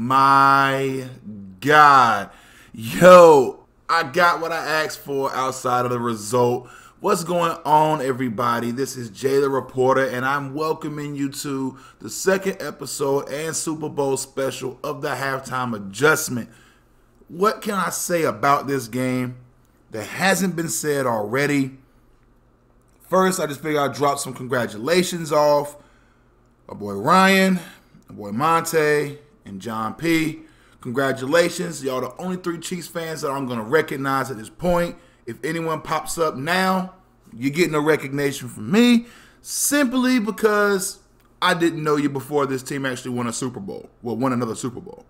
my God. Yo, I got what I asked for outside of the result. What's going on, everybody? This is Jay the Reporter, and I'm welcoming you to the second episode and Super Bowl special of the Halftime Adjustment. What can I say about this game that hasn't been said already? First, I just figured I'd drop some congratulations off. My boy Ryan, my boy Monte, and John P. Congratulations. Y'all the only 3 Chiefs fans that I'm going to recognize at this point. If anyone pops up now, you're getting a recognition from me simply because I didn't know you before this team actually won a Super Bowl. Well, won another Super Bowl.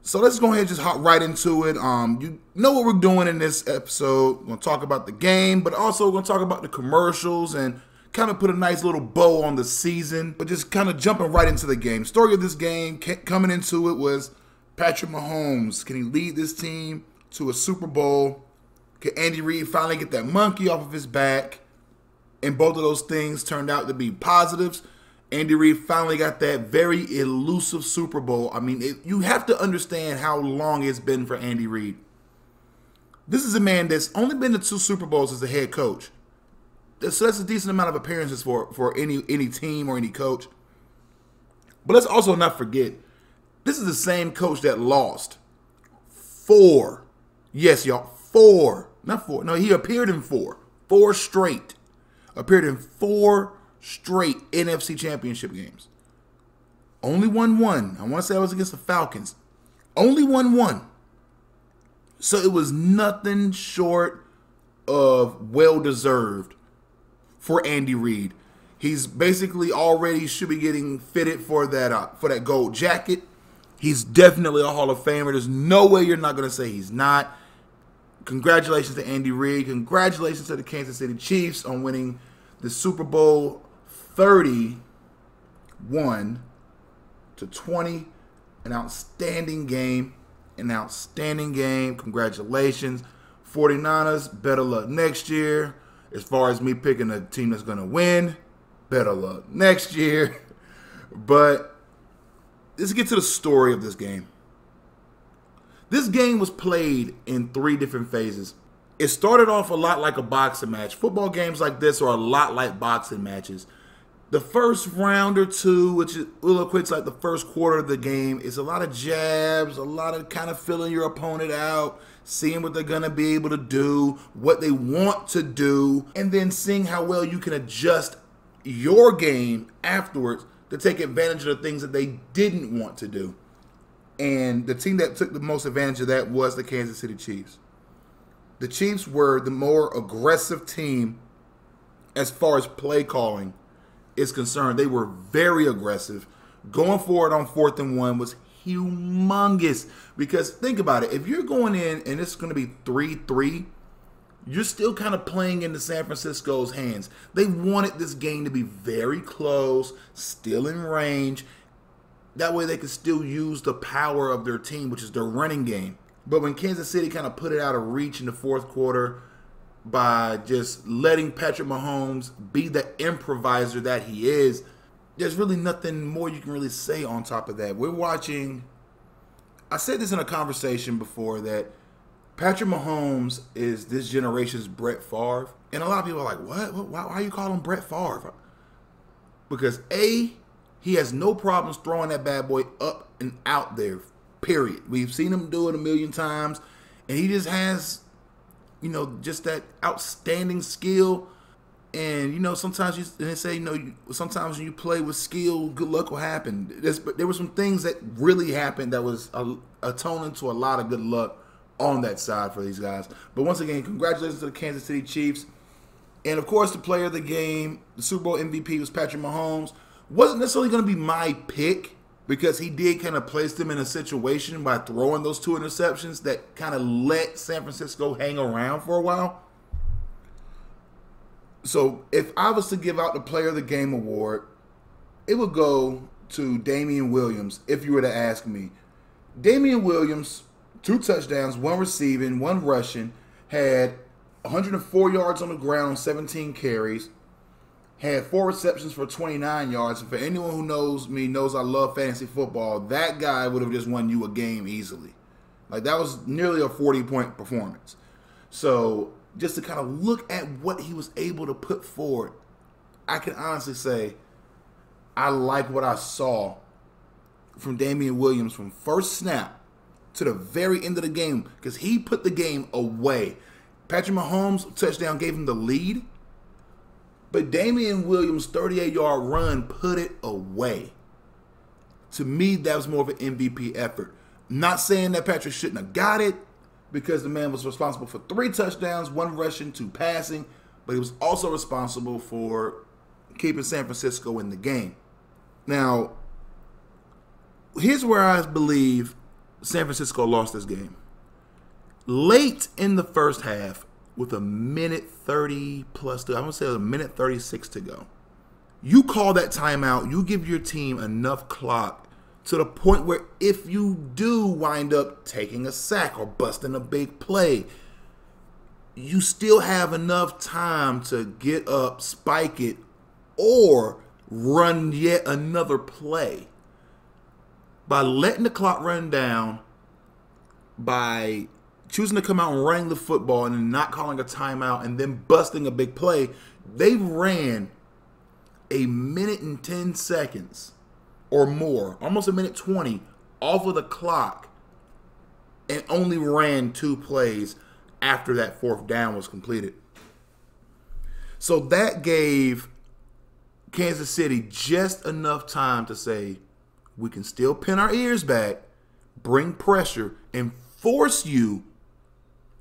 So let's go ahead and just hop right into it. You know what we're doing in this episode. We're going to talk about the game, but also we're going to talk about the commercials and kind of put a nice little bow on the season, but just kind of jumping right into the game. Story of this game coming into it was Patrick Mahomes. Can he lead this team to a Super Bowl? Can Andy Reid finally get that monkey off of his back? And both of those things turned out to be positives. Andy Reid finally got that very elusive Super Bowl. I mean, you have to understand how long it's been for Andy Reid. This is a man that's only been to 2 Super Bowls as a head coach. So that's a decent amount of appearances for any team or any coach. But let's also not forget, this is the same coach that lost 4. Yes, y'all, 4. Not 4. No, he appeared in 4. 4 straight. Appeared in 4 straight NFC Championship games. Only won 1. I want to say it was against the Falcons. Only won 1. So it was nothing short of well-deserved for Andy Reid. He's basically already should be getting fitted for that gold jacket. He's definitely a Hall of Famer. There's no way you're not going to say he's not. Congratulations to Andy Reid. Congratulations to the Kansas City Chiefs on winning the Super Bowl 31-20. An outstanding game. An outstanding game. Congratulations. 49ers, better luck next year. As far as me picking a team that's going to win, better luck next year. But let's get to the story of this game. This game was played in 3 different phases. It started off a lot like a boxing match. Football games like this are a lot like boxing matches. The first round or 2, which will equate to like the first quarter of the game, is a lot of jabs, a lot of kind of filling your opponent out, seeing what they're going to be able to do, what they want to do, and then seeing how well you can adjust your game afterwards to take advantage of the things that they didn't want to do. And the team that took the most advantage of that was the Kansas City Chiefs. The Chiefs were the more aggressive team as far as play calling is concerned. They were very aggressive. Going forward on 4th and 1 was humongous. Because think about it. If you're going in and it's going to be 3-3, you're still kind of playing into San Francisco's hands. They wanted this game to be very close, still in range. That way they could still use the power of their team, which is their running game. But when Kansas City kind of put it out of reach in the 4th quarter by just letting Patrick Mahomes be the improviser that he is, there's really nothing more you can really say on top of that. We're watching, I said this in a conversation before, that Patrick Mahomes is this generation's Brett Favre. And a lot of people are like, what? Why you call him Brett Favre? Because A, he has no problems throwing that bad boy up and out there, period. We've seen him do it a million times. And he just has, just that outstanding skill. And, sometimes they say, sometimes when you play with skill, good luck will happen. But there were some things that really happened that was atoning to a lot of good luck on that side for these guys. But once again, congratulations to the Kansas City Chiefs. And, of course, the player of the game, the Super Bowl MVP was Patrick Mahomes. Wasn't necessarily going to be my pick because he did kind of place them in a situation by throwing those 2 interceptions that kind of let San Francisco hang around for a while. So if I was to give out the Player of the Game award, it would go to Damian Williams if you were to ask me. Damian Williams, 2 touchdowns, 1 receiving, 1 rushing, had 104 yards on the ground on 17 carries, had 4 receptions for 29 yards. And for anyone who knows me, knows I love fantasy football, that guy would have just won you a game easily. Like, that was nearly a 40-point performance. So, just to kind of look at what he was able to put forward, I can honestly say I like what I saw from Damian Williams from first snap to the very end of the game, because he put the game away. Patrick Mahomes' touchdown gave him the lead, but Damian Williams' 38-yard run put it away. To me, that was more of an MVP effort. Not saying that Patrick shouldn't have got it, because the man was responsible for 3 touchdowns, 1 rushing, 2 passing, but he was also responsible for keeping San Francisco in the game. Now, here's where I believe San Francisco lost this game. Late in the first half, with a minute 30 plus, I'm going to say a minute 36 to go, you call that timeout, you give your team enough clock to the point where if you do wind up taking a sack or busting a big play, you still have enough time to get up, spike it, or run yet another play. By letting the clock run down, by choosing to come out and running the football and then not calling a timeout and then busting a big play, they ran a minute and 10 seconds or more, almost a minute 20 off of the clock, and only ran 2 plays after that 4th down was completed. So that gave Kansas City just enough time to say, we can still pin our ears back, bring pressure, and force you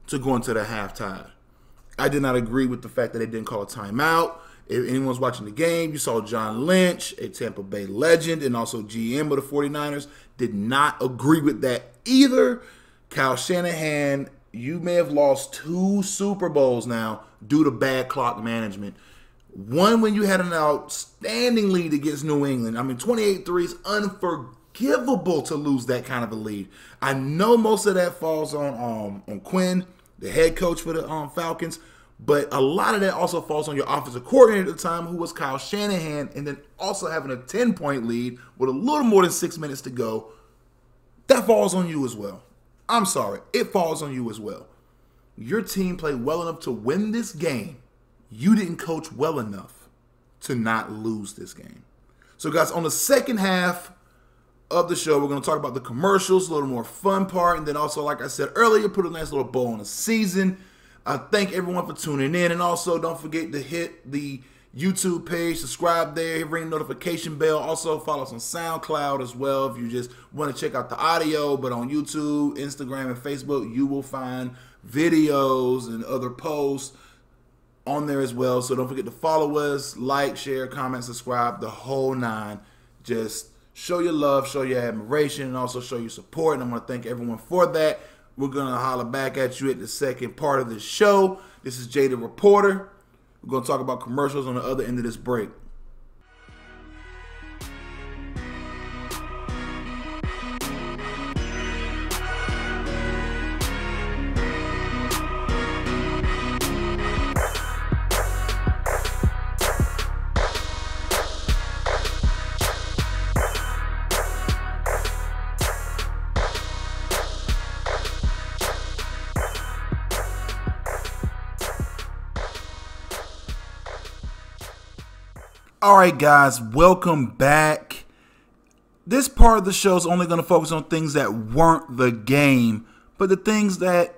to go into the halftime. I did not agree with the fact that they didn't call a timeout. If anyone's watching the game, you saw John Lynch, a Tampa Bay legend and also GM of the 49ers, did not agree with that either. Kyle Shanahan, you may have lost 2 Super Bowls now due to bad clock management. One when you had an outstanding lead against New England. I mean, 28-3 is unforgivable to lose that kind of a lead. I know most of that falls on Quinn, the head coach for the Falcons, but a lot of that also falls on your offensive coordinator at the time, who was Kyle Shanahan, and then also having a 10-point lead with a little more than 6 minutes to go. That falls on you as well. I'm sorry. It falls on you as well. Your team played well enough to win this game. You didn't coach well enough to not lose this game. So, guys, on the second half of the show, we're going to talk about the commercials, a little more fun part, and then also, like I said earlier, put a nice little bow on the season. I thank everyone for tuning in, and also don't forget to hit the YouTube page, subscribe there, ring the notification bell. Also, follow us on SoundCloud as well if you just want to check out the audio. But on YouTube, Instagram, and Facebook, you will find videos and other posts on there as well. So don't forget to follow us, like, share, comment, subscribe, the whole 9. Just show your love, show your admiration, and also show your support. And I want to thank everyone for that. We're going to holler back at you at the second part of the show. This is Jay the Reporter. We're going to talk about commercials on the other end of this break. All right, guys, welcome back. This part of the show is only going to focus on things that weren't the game, but the things that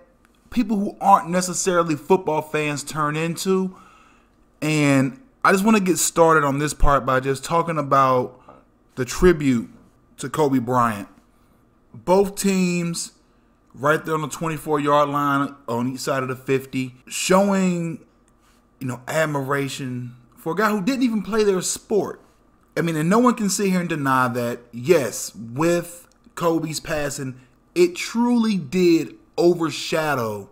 people who aren't necessarily football fans turn into. And I just want to get started on this part by just talking about the tribute to Kobe Bryant. Both teams right there on the 24-yard line on each side of the 50, showing, admiration for a guy who didn't even play their sport. I mean, and no one can sit here and deny that, yes, with Kobe's passing, it truly did overshadow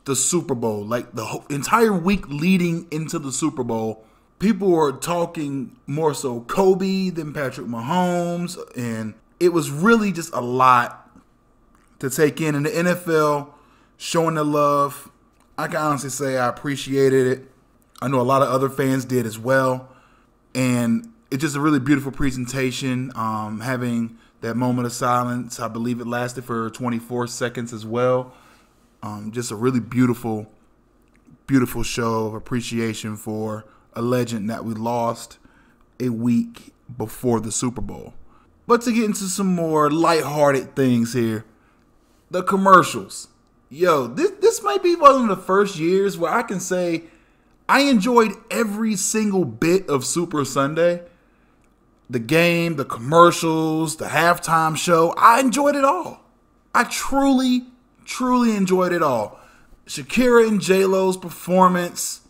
the Super Bowl. Like, the entire week leading into the Super Bowl, people were talking more so Kobe than Patrick Mahomes, and it was really just a lot to take in. And the NFL showing the love, I can honestly say I appreciated it. I know a lot of other fans did as well. And it's just a really beautiful presentation. Having that moment of silence, I believe it lasted for 24 seconds as well. Just a really beautiful show of appreciation for a legend that we lost a week before the Super Bowl. But to get into some more lighthearted things here, the commercials. Yo, this might be one of the first years where I can say I enjoyed every single bit of Super Sunday. The game, the commercials, the halftime show. I enjoyed it all. I truly enjoyed it all. Shakira and J-Lo's performance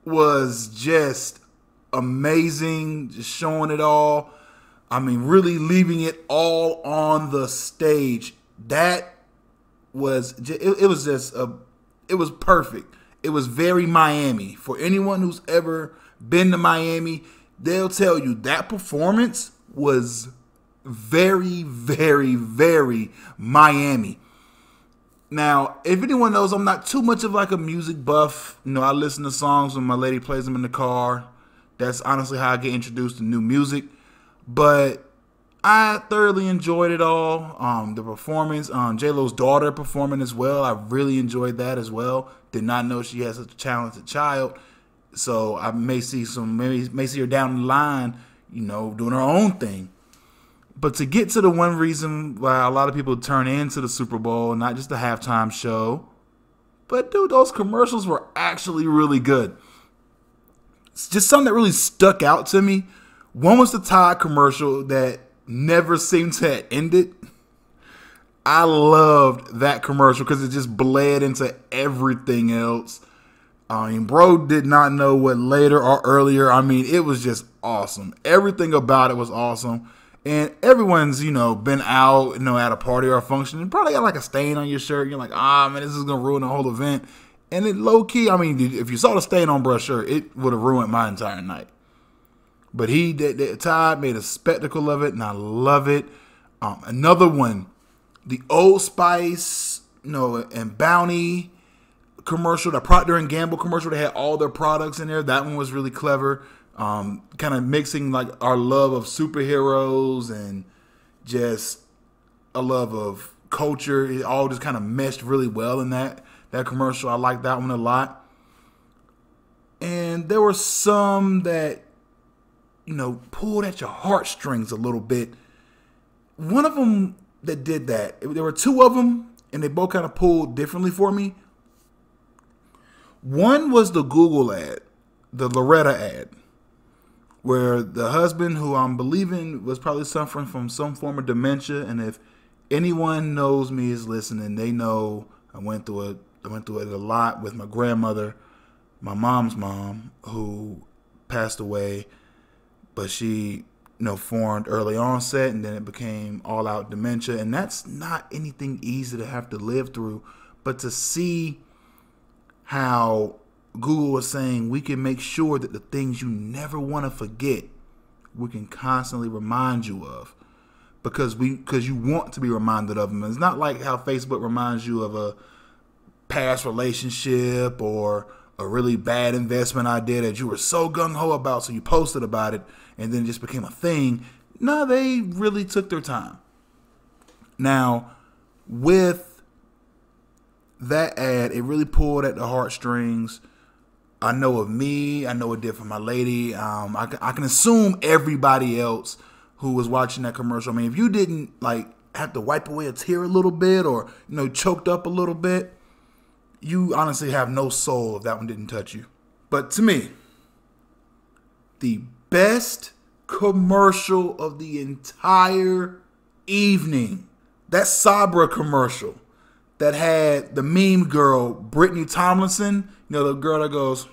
was just amazing, just showing it all. I mean, really leaving it all on the stage. That was it was perfect. It was very Miami. For anyone who's ever been to Miami, they'll tell you that performance was very, very, very Miami. Now, if anyone knows, I'm not too much of like a music buff. You know, I listen to songs when my lady plays them in the car. That's honestly how I get introduced to new music. But I thoroughly enjoyed it all. The performance, J-Lo's daughter performing as well. I really enjoyed that as well. Did not know she has such a talented child. So I may see her down the line, you know, doing her own thing. But to get to the one reason why a lot of people turn into the Super Bowl, not just the halftime show, but dude, those commercials were actually really good. It's just something that really stuck out to me. One was the Tide commercial that never seemed to have ended. I loved that commercial because it just bled into everything else. I mean, bro did not know what later or earlier. I mean, it was just awesome. Everything about it was awesome. And everyone's, you know, been out, you know, at a party or a function and probably got like a stain on your shirt. You're like, man, this is going to ruin the whole event. And it low key, I mean, if you saw the stain on bruh's shirt, it would have ruined my entire night. But Tide made a spectacle of it, and I love it. Another one, the Old Spice, you know, and Bounty commercial, the Procter & Gamble commercial, they had all their products in there. That one was really clever. Kind of mixing like our love of superheroes and just a love of culture. It all just kind of meshed really well in that commercial. I like that one a lot. And there were some that, you know, pulled at your heartstrings a little bit. One of them that did that, there were two of them, and they both kind of pulled differently for me. One was the Google ad, the Loretta ad, where the husband, who I'm believing was probably suffering from some form of dementia, and if anyone knows me is listening, they know I went through it a lot with my grandmother, my mom's mom, who passed away, but she, you know, formed early onset, and then it became all-out dementia, and that's not anything easy to have to live through. But to see how Google was saying we can make sure that the things you never want to forget, we can constantly remind you of, because you want to be reminded of them. It's not like how Facebook reminds you of a past relationship or a really bad investment idea that you were so gung-ho about, so you posted about it and then it just became a thing. No, they really took their time. Now, with that ad, it really pulled at the heartstrings. I know of me. I know it did for my lady. I can assume everybody else who was watching that commercial. I mean, if you didn't like have to wipe away a tear a little bit or, you know, choked up a little bit, you honestly have no soul if that one didn't touch you. But to me, the best commercial of the entire evening, that Sabra commercial that had the meme girl, Brittany Tomlinson, you know, the girl that goes,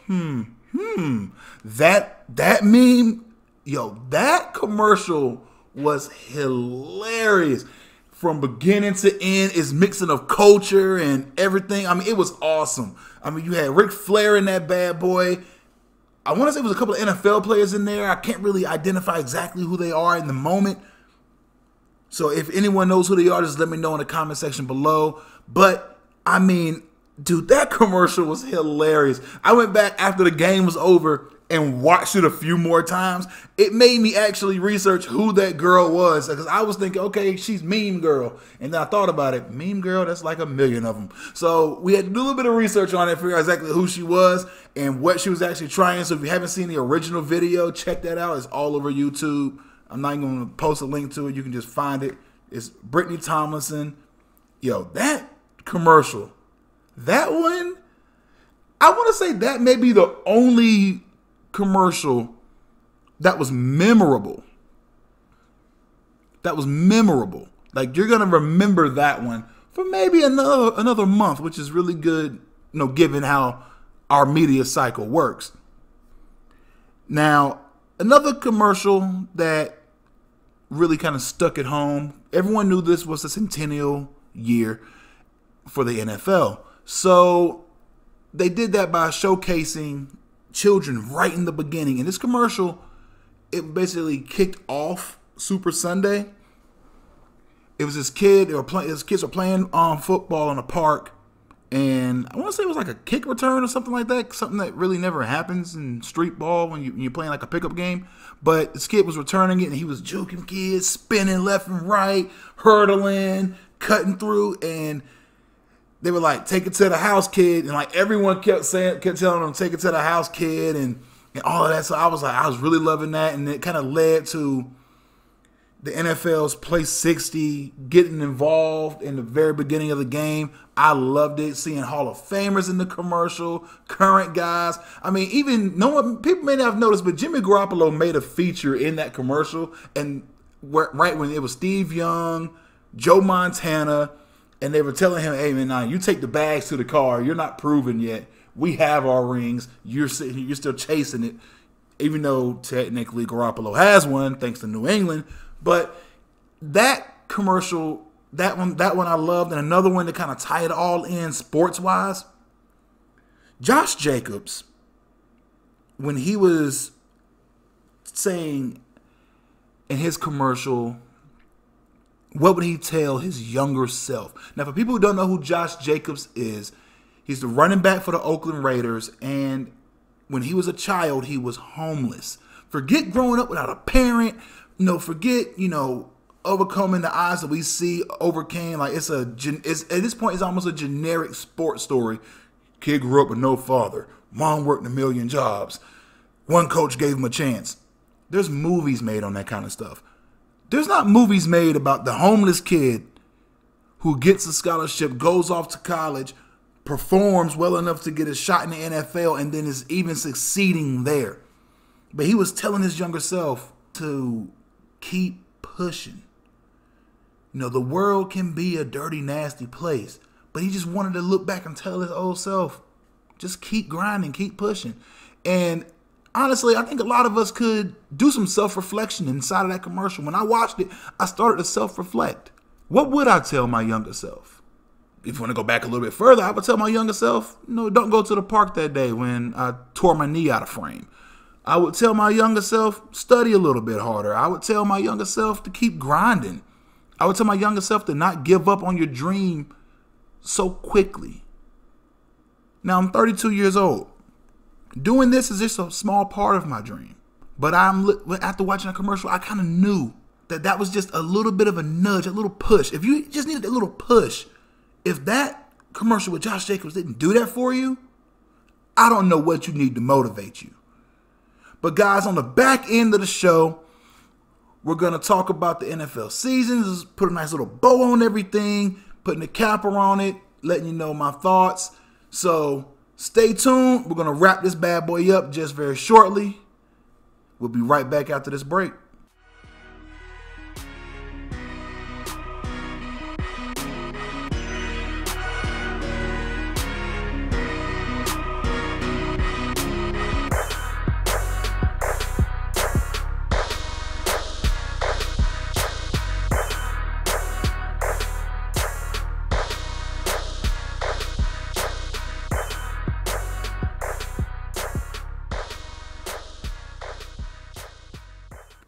that meme, yo, that commercial was hilarious. From beginning to end, it's mixing of culture and everything. I mean, it was awesome. I mean, you had Ric Flair in that bad boy. I want to say there was a couple of NFL players in there. I can't really identify exactly who they are in the moment. So if anyone knows who they are, just let me know in the comment section below. But, I mean, dude, that commercial was hilarious. I went back after the game was over and watched it a few more times, it made me actually research who that girl was. Because I was thinking, okay, she's Meme Girl. And then I thought about it. Meme Girl, that's like a million of them. So we had to do a little bit of research on it, figure out exactly who she was and what she was actually trying. So if you haven't seen the original video, check that out. It's all over YouTube. I'm not even going to post a link to it. You can just find it. It's Brittany Tomlinson. Yo, that commercial, that one, I want to say that may be the only commercial that was memorable. That was memorable. Like, you're gonna remember that one for maybe another month, which is really good, you know, given how our media cycle works. Now, another commercial that really kind of stuck at home. Everyone knew this was the centennial year for the NFL, so they did that by showcasing children right in the beginning. And this commercial, it basically kicked off Super Sunday. It was this kid, his kids were playing football in a park, and I want to say it was like a kick return or something like that, something that really never happens in street ball when you're playing like a pickup game. But this kid was returning it, and he was juking kids, spinning left and right, hurdling, cutting through, and they were like, "Take it to the house, kid," and like everyone kept telling them, "Take it to the house, kid," and all of that. So I was really loving that, and it kind of led to the NFL's Play 60 getting involved in the very beginning of the game. I loved it, seeing Hall of Famers in the commercial, current guys. I mean, even people may not have noticed, but Jimmy Garoppolo made a feature in that commercial, and right when it was Steve Young, Joe Montana. And they were telling him, "Hey, man, now you take the bags to the car. You're not proven yet. We have our rings. You're still chasing it, even though technically Garoppolo has one, thanks to New England." But that commercial, that one I loved, and another one to kind of tie it all in sports-wise. Josh Jacobs, when he was saying in his commercial, what would he tell his younger self? Now, for people who don't know who Josh Jacobs is, he's the running back for the Oakland Raiders, and when he was a child, he was homeless. Forget growing up without a parent, forget, overcoming the odds that we see overcame. Like, it's at this point, it's almost a generic sports story. Kid grew up with no father. Mom worked a million jobs. One coach gave him a chance. There's movies made on that kind of stuff. There's not movies made about the homeless kid who gets a scholarship, goes off to college, performs well enough to get a shot in the NFL, and then is even succeeding there. But he was telling his younger self to keep pushing. The world can be a dirty, nasty place. But he just wanted to look back and tell his old self, just keep grinding, keep pushing. And honestly, I think a lot of us could do some self-reflection inside of that commercial. When I watched it, I started to self-reflect. What would I tell my younger self? If you want to go back a little bit further, I would tell my younger self, don't go to the park that day when I tore my knee out of frame. I would tell my younger self, study a little bit harder. I would tell my younger self to keep grinding. I would tell my younger self to not give up on your dream so quickly. Now, I'm 32 years old. Doing this is just a small part of my dream. But after watching a commercial, I kind of knew that was just a little bit of a nudge, a little push. If you just needed a little push, if that commercial with Josh Jacobs didn't do that for you, I don't know what you need to motivate you. But guys, on the back end of the show, we're going to talk about the NFL seasons, put a nice little bow on everything, putting a capper on it, letting you know my thoughts. So stay tuned. We're going to wrap this bad boy up just very shortly. We'll be right back after this break.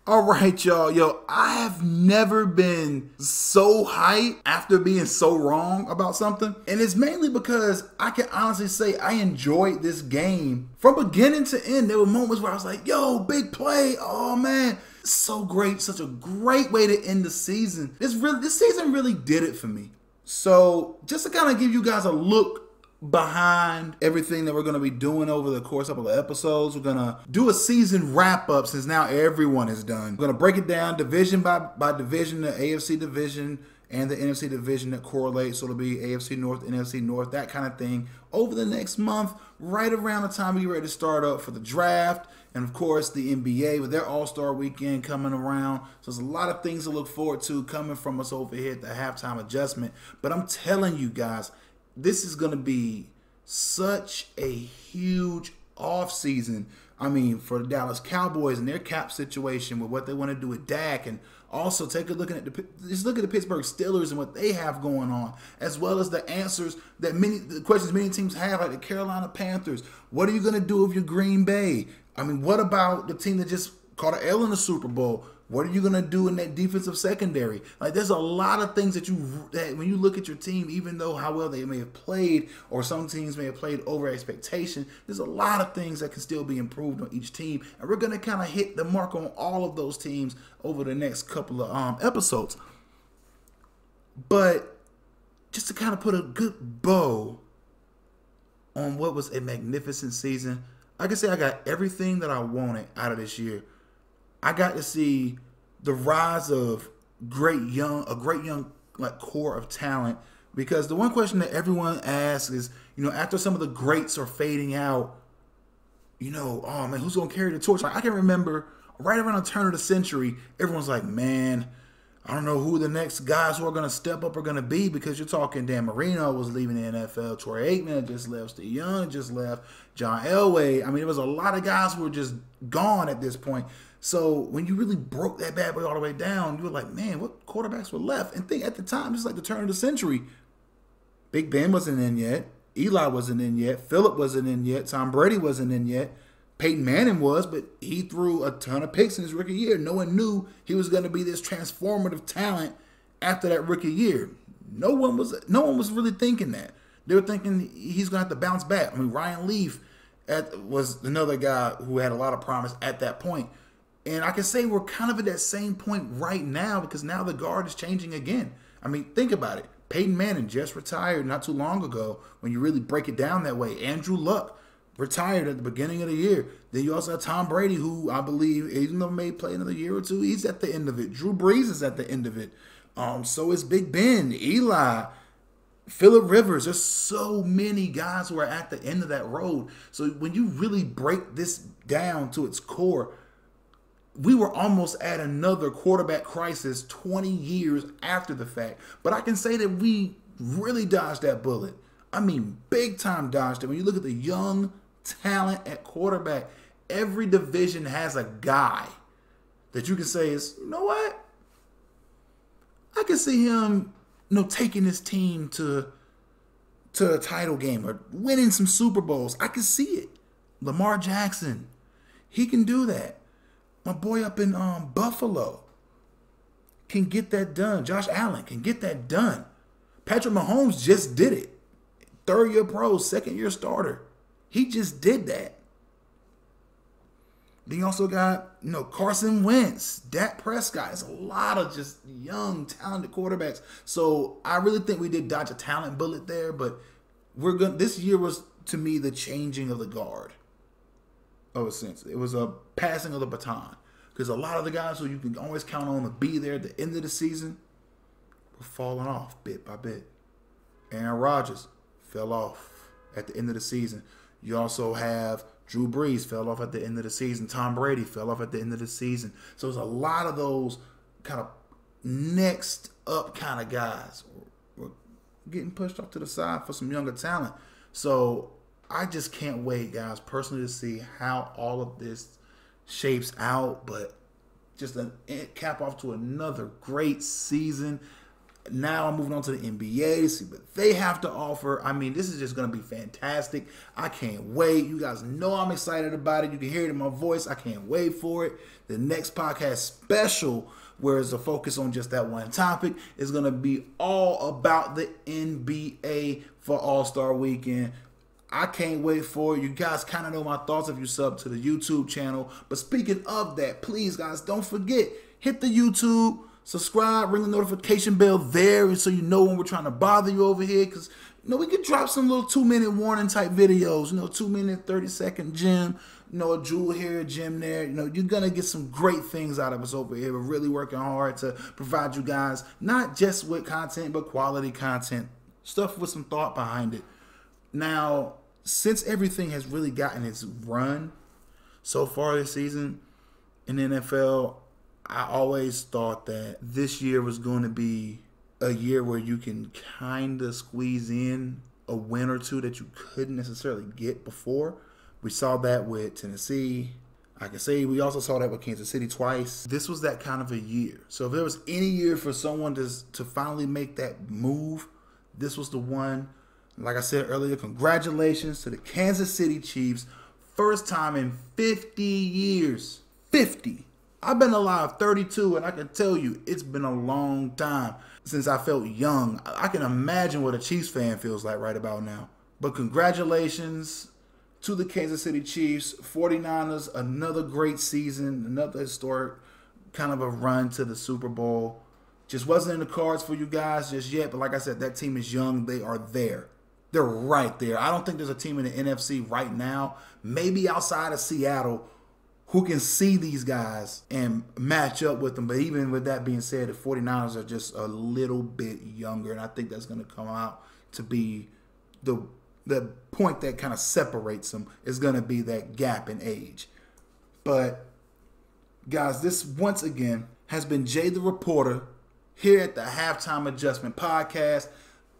All right, y'all. Yo, I have never been so hyped after being so wrong about something. And it's mainly because I can honestly say I enjoyed this game from beginning to end. There were moments where I was like, yo, big play. Oh, man. So great. Such a great way to end the season. This season really did it for me. So just to kind of give you guys a look behind everything that we're going to be doing over the course of a couple of episodes, we're going to do a season wrap up since now everyone is done. We're going to break it down division by division, the AFC division and the NFC division that correlate. So it'll be AFC North, NFC North, that kind of thing over the next month, right around the time we get ready to start up for the draft. And of course, the NBA with their All-Star weekend coming around. So there's a lot of things to look forward to coming from us over here at the halftime adjustment. But I'm telling you guys, this is going to be such a huge offseason. I mean, for the Dallas Cowboys and their cap situation with what they want to do with Dak, and also take a look at just look at the Pittsburgh Steelers and what they have going on, as well as the answers that the questions many teams have, like the Carolina Panthers. What are you going to do with your Green Bay? I mean, what about the team that just caught an L in the Super Bowl? What are you going to do in that defensive secondary? Like, there's a lot of things that when you look at your team, even though how well they may have played, or some teams may have played over expectation, there's a lot of things that can still be improved on each team. And we're going to kind of hit the mark on all of those teams over the next couple of episodes. But just to kind of put a good bow on what was a magnificent season, I can say I got everything that I wanted out of this year. I got to see the rise of a great young like core of talent, because the one question that everyone asks is, after some of the greats are fading out, oh man, who's going to carry the torch? Like, I can remember right around the turn of the century, everyone's like, man, I don't know who the next guys who are going to step up are going to be, because you're talking Dan Marino was leaving the NFL, Troy Aikman just left, Steve Young just left, John Elway. I mean, there was a lot of guys who were just gone at this point. So when you really broke that bad boy all the way down, you were like, man, what quarterbacks were left? And think at the time, just like the turn of the century, Big Ben wasn't in yet. Eli wasn't in yet. Phillip wasn't in yet. Tom Brady wasn't in yet. Peyton Manning was, but he threw a ton of picks in his rookie year. No one knew he was going to be this transformative talent after that rookie year. No one was really thinking that. They were thinking he's going to have to bounce back. I mean, Ryan Leaf was another guy who had a lot of promise at that point. And I can say we're kind of at that same point right now, because now the guard is changing again. I mean, think about it. Peyton Manning just retired not too long ago, when you really break it down that way. Andrew Luck retired at the beginning of the year. Then you also have Tom Brady, who I believe, even though he may play another year or two, he's at the end of it. Drew Brees is at the end of it. So is Big Ben, Eli, Phillip Rivers. There's so many guys who are at the end of that road. So when you really break this down to its core, we were almost at another quarterback crisis 20 years after the fact. But I can say that we really dodged that bullet. I mean, big time dodged it. When you look at the young talent at quarterback, every division has a guy that you can say is, you know what? I can see him, taking his team to a title game or winning some Super Bowls. I can see it. Lamar Jackson, he can do that. My boy up in Buffalo can get that done. Josh Allen can get that done. Patrick Mahomes just did it. Third-year pro, second-year starter. He just did that. Then you also got, Carson Wentz, Dak Prescott. It's a lot of just young, talented quarterbacks. So I really think we did dodge a talent bullet there, but this year was, to me, the changing of the guard. Of a sense. It was a passing of the baton. Because a lot of the guys who you can always count on to be there at the end of the season were falling off bit by bit. Aaron Rodgers fell off at the end of the season. You also have Drew Brees fell off at the end of the season. Tom Brady fell off at the end of the season. So there's a lot of those kind of next up kind of guys were getting pushed off to the side for some younger talent. So I just can't wait, guys, personally, to see how all of this shapes out. But just a cap off to another great season. Now I'm moving on to the NBA to see what they have to offer. I mean, this is just going to be fantastic. I can't wait. You guys know I'm excited about it. You can hear it in my voice. I can't wait for it. The next podcast special, where it's a focus on just that one topic, is going to be all about the NBA for All-Star Weekend. I can't wait for it. You guys kind of know my thoughts if you sub to the YouTube channel. But speaking of that, please, guys, don't forget, hit the YouTube, subscribe, ring the notification bell there so you know when we're trying to bother you over here. Because, we could drop some little 2-minute warning type videos, 2-minute, 30-second gem, a jewel here, a gem there. You're going to get some great things out of us over here. We're really working hard to provide you guys not just with content, but quality content, stuff with some thought behind it. Now, since everything has really gotten its run so far this season in the NFL, I always thought that this year was going to be a year where you can kind of squeeze in a win or two that you couldn't necessarily get before. We saw that with Tennessee. I can say we also saw that with Kansas City twice. This was that kind of a year. So if there was any year for someone to finally make that move, this was the one. Like I said earlier, congratulations to the Kansas City Chiefs. First time in 50 years. 50. I've been alive 32, and I can tell you it's been a long time since I felt young. I can imagine what a Chiefs fan feels like right about now. But congratulations to the Kansas City Chiefs. 49ers, another great season, another historic kind of a run to the Super Bowl. Just wasn't in the cards for you guys just yet, but like I said, that team is young. They are there. They're right there. I don't think there's a team in the NFC right now, maybe outside of Seattle, who can see these guys and match up with them. But even with that being said, the 49ers are just a little bit younger, and I think that's going to come out to be the point that kind of separates them is going to be that gap in age. But, guys, this once again has been Jay the Reporter here at the Halftime Adjustment Podcast.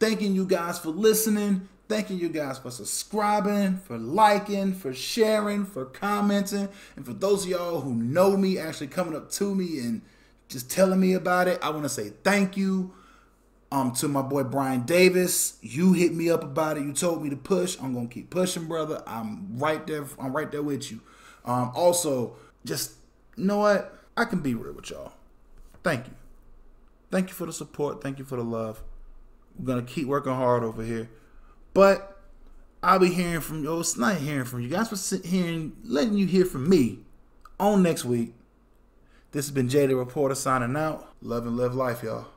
Thanking you guys for listening. Thanking you guys for subscribing, for liking, for sharing, for commenting. And for those of y'all who know me, actually coming up to me and just telling me about it, I want to say thank you. To my boy Brian Davis. You hit me up about it. You told me to push. I'm going to keep pushing, brother. I'm right there. I'm right there with you. Also, just, you know what? I can be real with y'all. Thank you. Thank you for the support. Thank you for the love. We're going to keep working hard over here. But I'll be hearing from you. It's not hearing from you guys, but letting you hear from me on next week. This has been Jay the Reporter signing out. Love and live life, y'all.